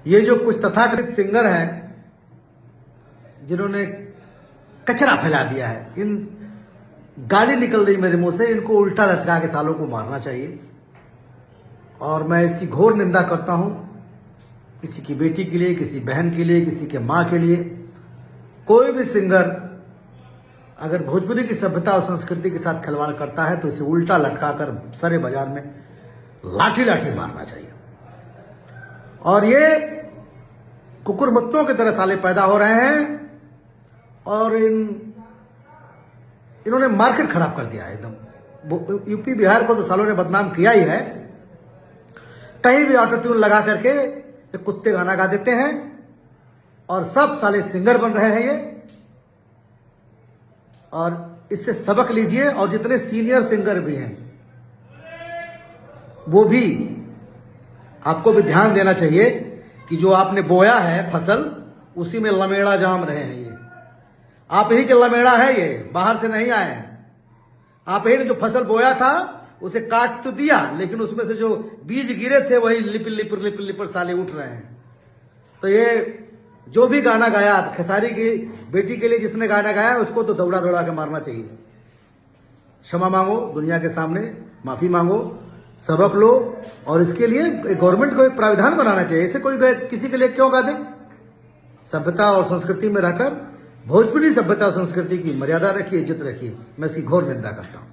ये जो कुछ तथाकथित सिंगर हैं जिन्होंने कचरा फैला दिया है, इन गाली निकल रही मेरे मुंह से, इनको उल्टा लटका के सालों को मारना चाहिए। और मैं इसकी घोर निंदा करता हूं। किसी की बेटी के लिए, किसी बहन के लिए, किसी के माँ के लिए, कोई भी सिंगर अगर भोजपुरी की सभ्यता और संस्कृति के साथ खिलवाड़ करता है तो इसे उल्टा लटकाकर सरे बाजार में लाठी लाठी मारना चाहिए। और ये कुकुरमुत्तों की तरह साले पैदा हो रहे हैं और इन्होंने मार्केट खराब कर दिया है एकदम। यूपी बिहार को तो सालों ने बदनाम किया ही है। कहीं भी ऑटो ट्यून लगा करके ये कुत्ते गाना गा देते हैं और सब साले सिंगर बन रहे हैं ये। और इससे सबक लीजिए। और जितने सीनियर सिंगर भी हैं वो भी, आपको भी ध्यान देना चाहिए कि जो आपने बोया है फसल, उसी में लमेड़ा जाम रहे हैं ये। आप ही के लमेड़ा है ये, बाहर से नहीं आए हैं। आप ही ने जो फसल बोया था उसे काट तो दिया, लेकिन उसमें से जो बीज गिरे थे वही लिपिर लिपिर लिपिर लिपिर साले उठ रहे हैं। तो ये जो भी गाना गाया खेसारी की बेटी के लिए जिसने गाना गाया उसको तो दौड़ा दौड़ा के मारना चाहिए। क्षमा मांगो दुनिया के सामने, माफी मांगो, सबक लो। और इसके लिए गवर्नमेंट को एक प्राविधान बनाना चाहिए। ऐसे कोई किसी के लिए क्यों गा दे? सभ्यता और संस्कृति में रहकर भोजपुरी सभ्यता और संस्कृति की मर्यादा रखिए, इज्जत रखिए। मैं इसकी घोर निंदा करता हूं।